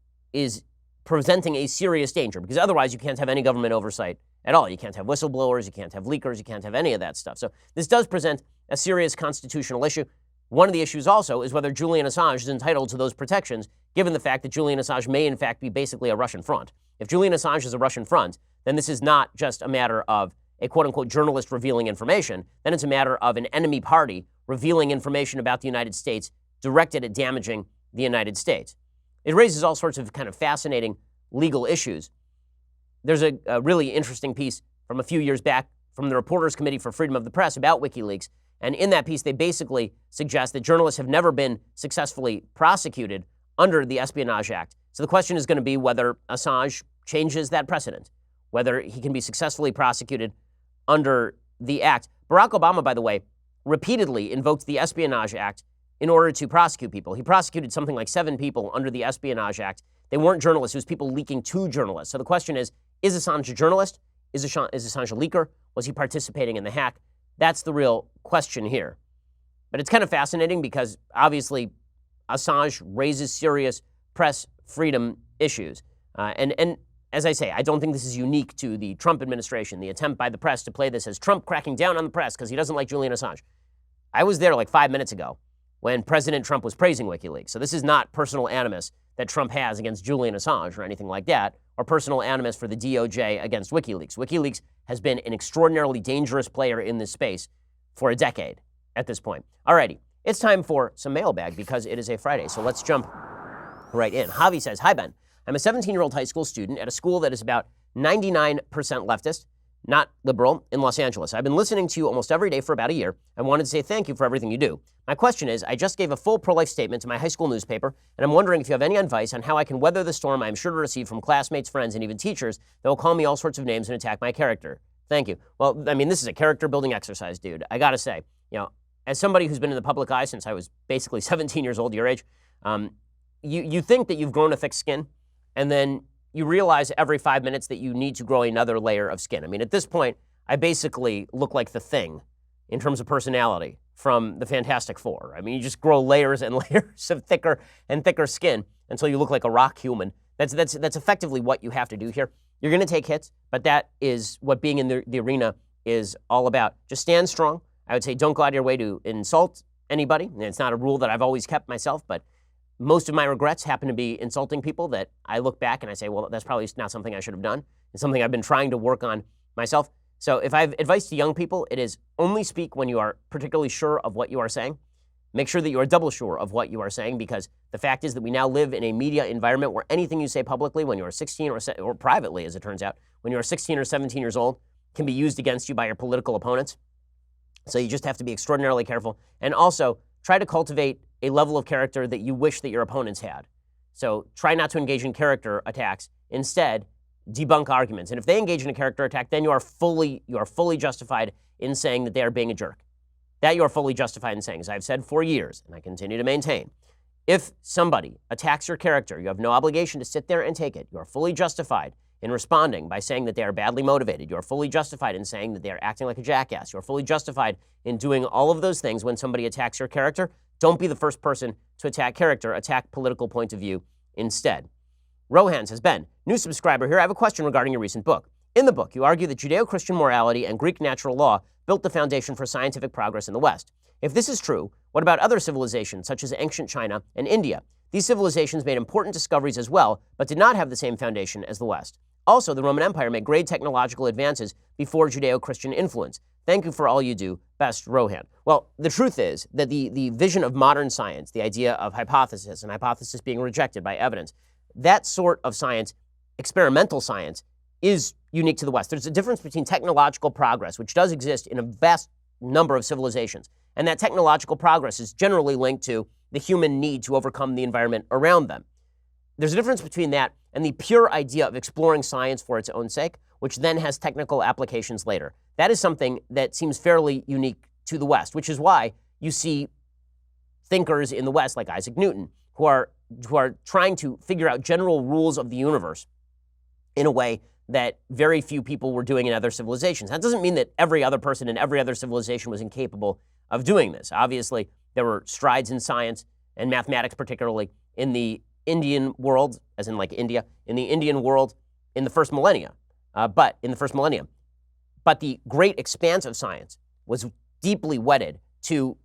presenting a serious danger, because otherwise you can't have any government oversight at all. You can't have whistleblowers, you can't have leakers, you can't have any of that stuff. So this does present a serious constitutional issue. One of the issues also is whether Julian Assange is entitled to those protections, given the fact that Julian Assange may in fact be basically a Russian front. If Julian Assange is a Russian front, then this is not just a matter of a quote-unquote journalist revealing information, then it's a matter of an enemy party revealing information about the United States directed at damaging the United States. It raises all sorts of kind of fascinating legal issues. There's a really interesting piece from a few years back from the Reporters Committee for Freedom of the Press about WikiLeaks, and in that piece they basically suggest that journalists have never been successfully prosecuted under the Espionage Act. So the question is going to be whether Assange changes that precedent, whether he can be successfully prosecuted under the act. Barack Obama, by the way, repeatedly invoked the Espionage Act in order to prosecute people. He prosecuted something like 7 people under the Espionage Act. They weren't journalists. It was people leaking to journalists. So the question is Assange a journalist? Is Assange a leaker? Was he participating in the hack? That's the real question here. But it's kind of fascinating because obviously Assange raises serious press freedom issues. And as I say, I don't think this is unique to the Trump administration, the attempt by the press to play this as Trump cracking down on the press because he doesn't like Julian Assange. I was there like 5 minutes ago when President Trump was praising WikiLeaks. So this is not personal animus that Trump has against Julian Assange or anything like that, or personal animus for the DOJ against WikiLeaks. WikiLeaks has been an extraordinarily dangerous player in this space for a decade at this point. Alrighty, it's time for some mailbag because it is a Friday. So let's jump right in. Javi says, "Hi, Ben. I'm a 17-year-old high school student at a school that is about 99% leftist, not liberal, in Los Angeles. I've been listening to you almost every day for about a year and wanted to say thank you for everything you do. My question is, I just gave a full pro-life statement to my high school newspaper, and I'm wondering if you have any advice on how I can weather the storm I'm sure to receive from classmates, friends, and even teachers that will call me all sorts of names and attack my character. Thank you." Well, I mean, this is a character-building exercise, dude. I gotta say, as somebody who's been in the public eye since I was basically 17 years old, your age, you think that you've grown a thick skin, and then you realize every 5 minutes that you need to grow another layer of skin. I mean, at this point, I basically look like the Thing in terms of personality from the Fantastic Four. I mean, you just grow layers and layers of thicker and thicker skin until you look like a rock human. That's effectively what you have to do here. You're going to take hits, but that is what being in the arena is all about. Just stand strong. I would say don't go out of your way to insult anybody. And it's not a rule that I've always kept myself, but most of my regrets happen to be insulting people that I look back and I say, well, that's probably not something I should have done. It's something I've been trying to work on myself. So if I have advice to young people, it is only speak when you are particularly sure of what you are saying. Make sure that you are double sure of what you are saying, because the fact is that we now live in a media environment where anything you say publicly when you are 16 or privately, as it turns out, when you are 16 or 17 years old, can be used against you by your political opponents. So you just have to be extraordinarily careful. And also, try to cultivate a level of character that you wish that your opponents had. So try not to engage in character attacks. Instead, debunk arguments. And if they engage in a character attack, then you are fully justified in saying that they are being a jerk. That you are fully justified in saying, as I've said for years, and I continue to maintain. If somebody attacks your character, you have no obligation to sit there and take it. You are fully justified in responding by saying that they are badly motivated. You are fully justified in saying that they are acting like a jackass. You are fully justified in doing all of those things when somebody attacks your character. Don't be the first person to attack character. Attack political point of view instead. Rohan says, "Ben, new subscriber here. I have a question regarding your recent book. In the book, you argue that Judeo-Christian morality and Greek natural law built the foundation for scientific progress in the West. If this is true, what about other civilizations such as ancient China and India? These civilizations made important discoveries as well, but did not have the same foundation as the West. Also, the Roman Empire made great technological advances before Judeo-Christian influence. Thank you for all you do. Best, Rohan." Well, the truth is that the vision of modern science, the idea of hypothesis and hypothesis being rejected by evidence, that sort of science, experimental science, is unique to the West. There's a difference between technological progress, which does exist in a vast number of civilizations, and that technological progress is generally linked to the human need to overcome the environment around them. There's a difference between that and the pure idea of exploring science for its own sake, which then has technical applications later. That is something that seems fairly unique to the West, which is why you see thinkers in the West like Isaac Newton, who are trying to figure out general rules of the universe in a way that very few people were doing in other civilizations. That doesn't mean that every other person in every other civilization was incapable of doing this. Obviously, there were strides in science and mathematics, particularly in the Indian world, as in like India, in the Indian world in the first millennia. But the great expanse of science was deeply wedded to,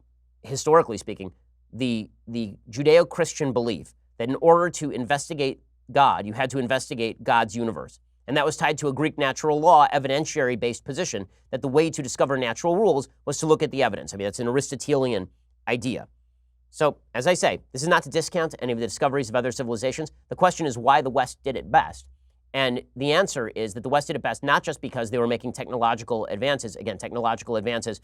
historically speaking, the Judeo-Christian belief that in order to investigate God, you had to investigate God's universe. And that was tied to a Greek natural law, evidentiary-based position, that the way to discover natural rules was to look at the evidence. I mean, that's an Aristotelian idea. So, as I say, this is not to discount any of the discoveries of other civilizations. The question is why the West did it best. And the answer is that the West did it best not just because they were making technological advances. Again, technological advances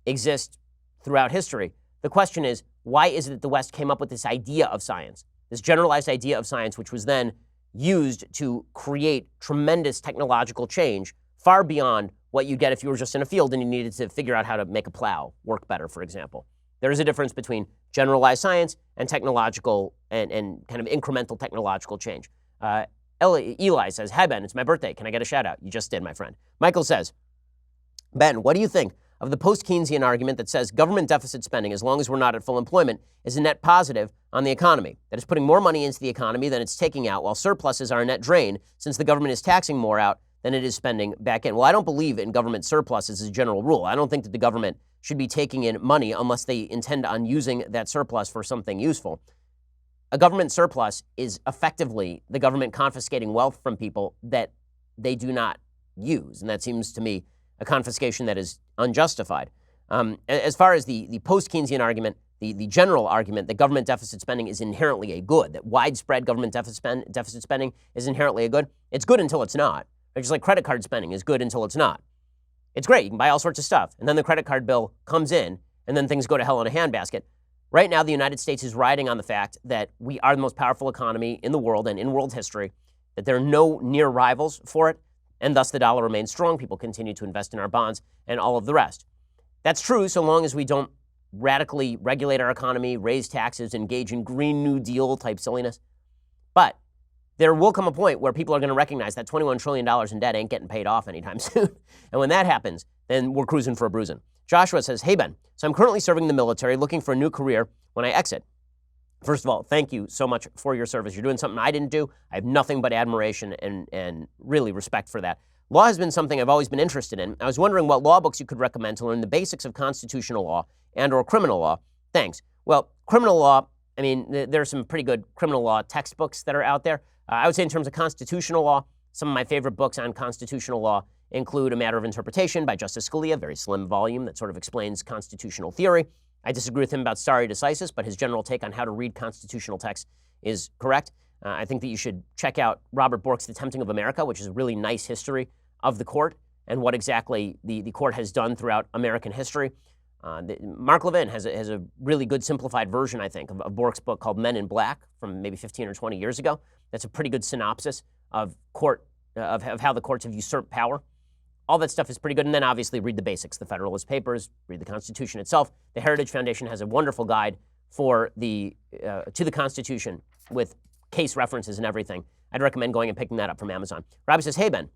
exist throughout history. The question is, why is it that the West came up with this idea of science, this generalized idea of science, which was then used to create tremendous technological change far beyond what you get if you were just in a field and you needed to figure out how to make a plow work better, for example. There is a difference between generalized science and technological and kind of incremental technological change. Eli says, "Hi, Ben, it's my birthday. Can I get a shout out?" You just did, my friend. Michael says, "Ben, what do you think of the post-Keynesian argument that says government deficit spending, as long as we're not at full employment, is a net positive on the economy? That is putting more money into the economy than it's taking out, while surpluses are a net drain since the government is taxing more out than it is spending back in." Well, I don't believe in government surpluses as a general rule. I don't think that the government should be taking in money unless they intend on using that surplus for something useful. A government surplus is effectively the government confiscating wealth from people that they do not use. And that seems to me a confiscation that is unjustified. As far as the post-Keynesian argument, the general argument that government deficit spending is inherently a good, that widespread government deficit spending is inherently a good, it's good until it's not. Just like credit card spending is good until it's not. It's great. You can buy all sorts of stuff. And then the credit card bill comes in, and then things go to hell in a handbasket. Right now, the United States is riding on the fact that we are the most powerful economy in the world and in world history, that there are no near rivals for it, and thus the dollar remains strong. People continue to invest in our bonds and all of the rest. That's true so long as we don't radically regulate our economy, raise taxes, engage in Green New Deal type silliness. But there will come a point where people are going to recognize that $21 trillion in debt ain't getting paid off anytime soon. And when that happens, then we're cruising for a bruising. Joshua says, hey, Ben, so I'm currently serving in the military, looking for a new career when I exit. First of all, thank you so much for your service. You're doing something I didn't do. I have nothing but admiration and really respect for that. Law has been something I've always been interested in. I was wondering what law books you could recommend to learn the basics of constitutional law and or criminal law. Thanks. Well, criminal law, I mean, there are some pretty good criminal law textbooks that are out there. I would say in terms of constitutional law, some of my favorite books on constitutional law include A Matter of Interpretation by Justice Scalia, very slim volume that sort of explains constitutional theory. I disagree with him about stare decisis, but his general take on how to read constitutional text is correct. I think that you should check out Robert Bork's The Tempting of America, which is a really nice history of the court and what exactly the court has done throughout American history. Mark Levin has a really good simplified version, I think, of Bork's book called Men in Black from maybe 15 or 20 years ago. That's a pretty good synopsis of how the courts have usurped power. All that stuff is pretty good. And then obviously read the basics, the Federalist Papers, read the Constitution itself. The Heritage Foundation has a wonderful guide to the Constitution with case references and everything. I'd recommend going and picking that up from Amazon. Robbie says, hey, Ben,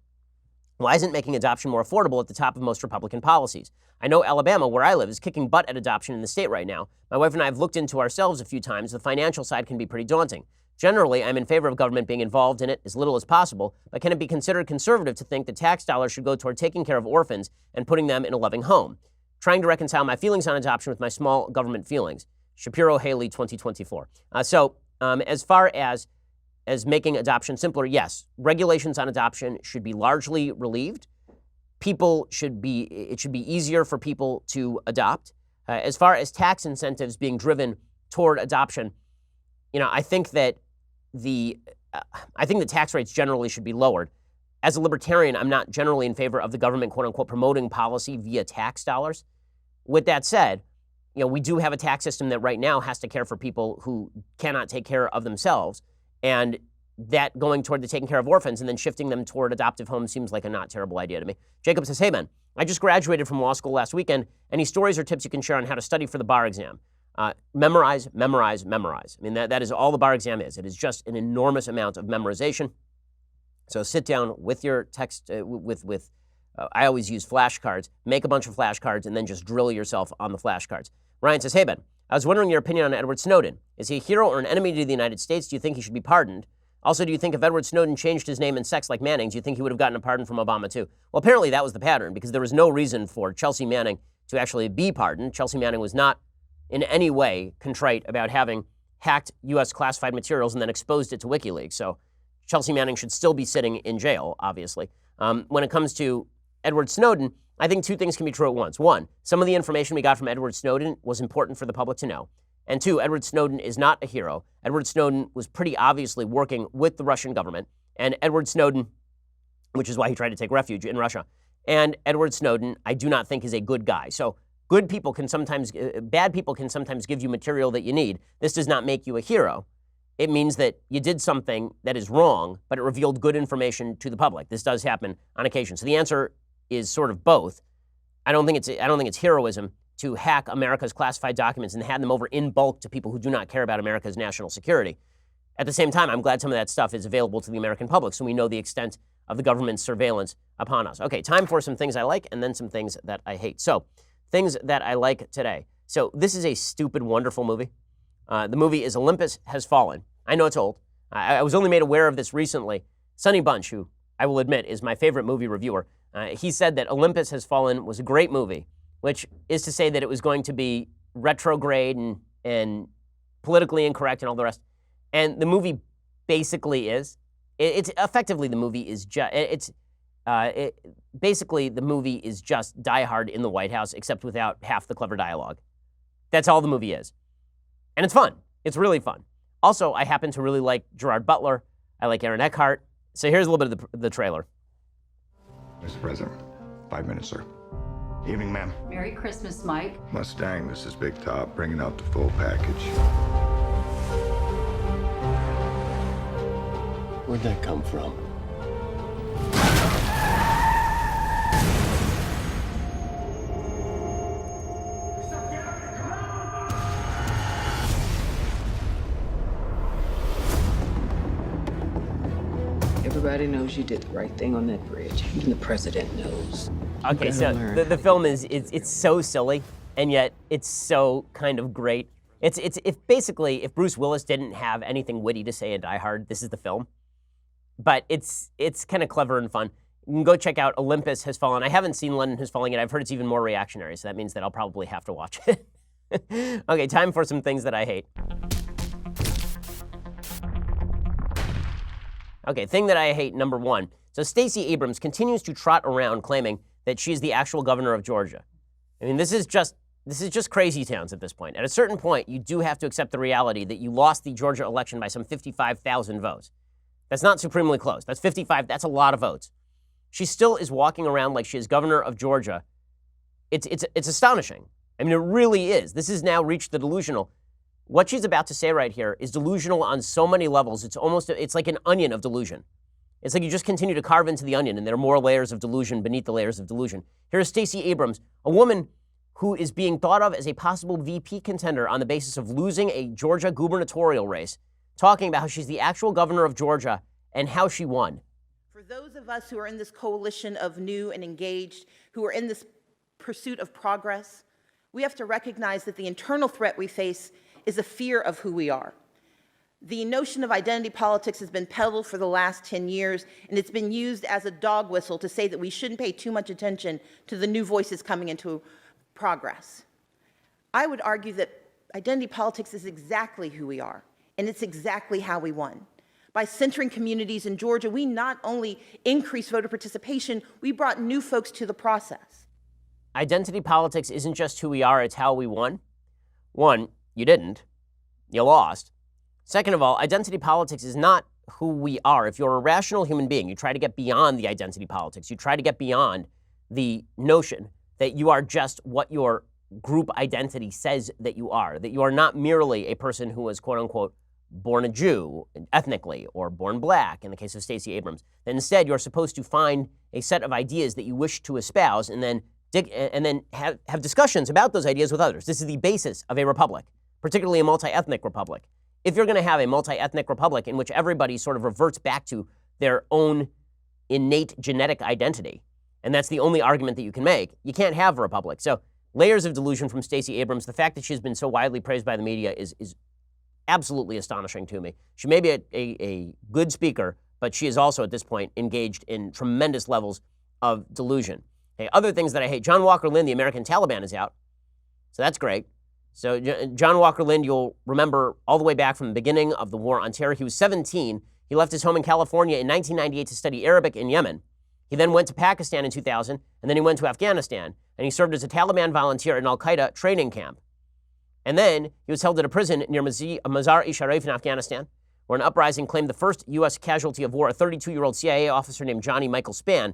why isn't making adoption more affordable at the top of most Republican policies? I know Alabama, where I live, is kicking butt at adoption in the state right now. My wife and I have looked into ourselves a few times. The financial side can be pretty daunting. Generally, I'm in favor of government being involved in it as little as possible, but can it be considered conservative to think that tax dollars should go toward taking care of orphans and putting them in a loving home? Trying to reconcile my feelings on adoption with my small government feelings. Shapiro, Haley, 2024. As far as making adoption simpler, yes, regulations on adoption should be largely relieved. It should be easier for people to adopt. As far as tax incentives being driven toward adoption, I think that the tax rates generally should be lowered. As a libertarian, I'm not generally in favor of the government, quote unquote, promoting policy via tax dollars. With that said, we do have a tax system that right now has to care for people who cannot take care of themselves. And that going toward the taking care of orphans and then shifting them toward adoptive homes seems like a not terrible idea to me. Jacob says, hey, Ben, I just graduated from law school last weekend. Any stories or tips you can share on how to study for the bar exam? Memorize, memorize, memorize. I mean, that is all the bar exam is. It is just an enormous amount of memorization. So sit down with your text, I always use flashcards. Make a bunch of flashcards and then just drill yourself on the flashcards. Ryan says, hey, Ben, I was wondering your opinion on Edward Snowden. Is he a hero or an enemy to the United States? Do you think he should be pardoned? Also, do you think if Edward Snowden changed his name and sex like Manning, do you think he would have gotten a pardon from Obama too? Well, apparently that was the pattern because there was no reason for Chelsea Manning to actually be pardoned. Chelsea Manning was not in any way contrite about having hacked U.S. classified materials and then exposed it to WikiLeaks. So Chelsea Manning should still be sitting in jail, obviously. When it comes to Edward Snowden, I think two things can be true at once. One, some of the information we got from Edward Snowden was important for the public to know. And two, Edward Snowden is not a hero. Edward Snowden was pretty obviously working with the Russian government. And Edward Snowden, which is why he tried to take refuge in Russia, and Edward Snowden, I do not think is a good guy. So bad people can sometimes give you material that you need. This does not make you a hero. It means that you did something that is wrong, but it revealed good information to the public. This does happen on occasion. So the answer is sort of both. I don't think it's heroism to hack America's classified documents and hand them over in bulk to people who do not care about America's national security. At the same time, I'm glad some of that stuff is available to the American public so we know the extent of the government's surveillance upon us. Okay, time for some things I like and then some things that I hate. So, things that I like today. So, this is a stupid, wonderful movie. The movie is Olympus Has Fallen. I know it's old. I was only made aware of this recently. Sonny Bunch, who I will admit is my favorite movie reviewer, he said that Olympus Has Fallen was a great movie, which is to say that it was going to be retrograde and politically incorrect and all the rest. And the movie basically is. It's effectively the movie is just. Basically, the movie is just Die Hard in the White House, except without half the clever dialogue. That's all the movie is. And it's fun. It's really fun. Also, I happen to really like Gerard Butler. I like Aaron Eckhart. So here's a little bit of the trailer. Mr. President, 5 minutes, sir. Evening, ma'am. Merry Christmas, Mike. Mustang, this is Big Top, bringing out the full package. Where'd that come from? Everybody knows you did the right thing on that bridge. Even the president knows. Okay, so the film it's so silly, and yet it's so kind of great. If Bruce Willis didn't have anything witty to say in Die Hard, this is the film. But it's kind of clever and fun. You can go check out Olympus Has Fallen. I haven't seen London Has Fallen yet. I've heard it's even more reactionary, so that means that I'll probably have to watch it. Okay, time for some things that I hate. Okay, thing that I hate, number one. So Stacey Abrams continues to trot around claiming that she's the actual governor of Georgia. I mean, this is just crazy towns at this point. At a certain point, you do have to accept the reality that you lost the Georgia election by some 55,000 votes. That's not supremely close. That's 55. That's a lot of votes. She still is walking around like she is governor of Georgia. It's astonishing. I mean, it really is. This has now reached the delusional. What she's about to say right here is delusional on so many levels. It's like an onion of delusion. It's like you just continue to carve into the onion, and there are more layers of delusion beneath the layers of delusion. Here's Stacey Abrams, a woman who is being thought of as a possible VP contender on the basis of losing a Georgia gubernatorial race, talking about how she's the actual governor of Georgia and how she won. For those of us who are in this coalition of new and engaged, who are in this pursuit of progress, we have to recognize that the internal threat we face is a fear of who we are. The notion of identity politics has been peddled for the last 10 years, and it's been used as a dog whistle to say that we shouldn't pay too much attention to the new voices coming into progress. I would argue that identity politics is exactly who we are, and it's exactly how we won. By centering communities in Georgia, we not only increased voter participation, we brought new folks to the process. Identity politics isn't just who we are, it's how we won. One, you didn't. You lost. Second of all, identity politics is not who we are. If you're a rational human being, you try to get beyond the identity politics. You try to get beyond the notion that you are just what your group identity says that you are not merely a person who was, quote unquote, born a Jew ethnically or born black, in the case of Stacey Abrams. That instead, you're supposed to find a set of ideas that you wish to espouse and then have discussions about those ideas with others. This is the basis of a republic, particularly a multi-ethnic republic. If you're going to have a multi-ethnic republic in which everybody sort of reverts back to their own innate genetic identity, and that's the only argument that you can make, you can't have a republic. So layers of delusion from Stacey Abrams. The fact that she's been so widely praised by the media is absolutely astonishing to me. She may be a good speaker, but she is also at this point engaged in tremendous levels of delusion. Okay, other things that I hate. John Walker Lindh, the American Taliban, is out. So that's great. So John Walker Lindh, you'll remember all the way back from the beginning of the war on terror. He was 17. He left his home in California in 1998 to study Arabic in Yemen. He then went to Pakistan in 2000, and then he went to Afghanistan, and he served as a Taliban volunteer in al-Qaeda training camp. And then he was held at a prison near Mazar-e-Sharif in Afghanistan, where an uprising claimed the first U.S. casualty of war, a 32-year-old CIA officer named Johnny Michael Spann.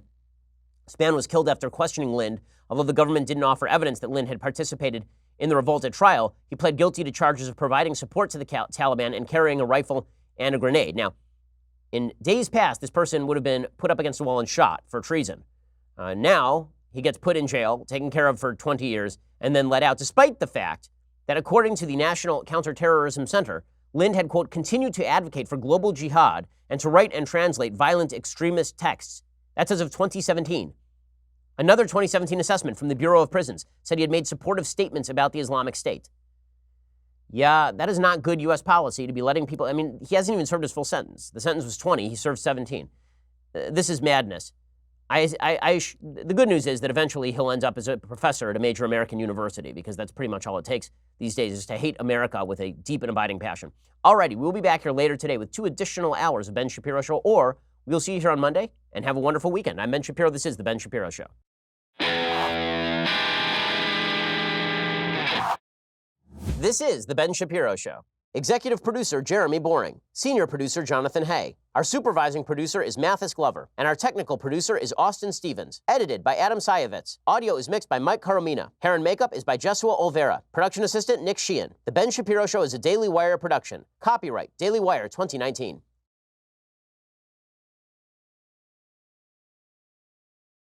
Spann was killed after questioning Lindh. Although the government didn't offer evidence that Lindh had participated in the revolt at trial, he pled guilty to charges of providing support to the Taliban and carrying a rifle and a grenade. Now, in days past, this person would have been put up against a wall and shot for treason. Now, he gets put in jail, taken care of for 20 years, and then let out, despite the fact that, according to the National Counterterrorism Center, Lindh had, quote, continued to advocate for global jihad and to write and translate violent extremist texts. That's as of 2017. Another 2017 assessment from the Bureau of Prisons said he had made supportive statements about the Islamic State. Yeah, that is not good U.S. policy to be letting people, I mean, he hasn't even served his full sentence. The sentence was 20, he served 17. This is madness. The good news is that eventually he'll end up as a professor at a major American university, because that's pretty much all it takes these days, is to hate America with a deep and abiding passion. Alrighty, we'll be back here later today with 2 additional hours of Ben Shapiro Show, or We'll see you here on Monday, and have a wonderful weekend. I'm Ben Shapiro. This is The Ben Shapiro Show. This is The Ben Shapiro Show. Executive producer Jeremy Boring. Senior producer Jonathan Hay. Our supervising producer is Mathis Glover. And our technical producer is Austin Stevens. Edited by Adam Sayevitz. Audio is mixed by Mike Caromina. Hair and makeup is by Jesua Olvera. Production assistant Nick Sheehan. The Ben Shapiro Show is a Daily Wire production. Copyright Daily Wire 2019.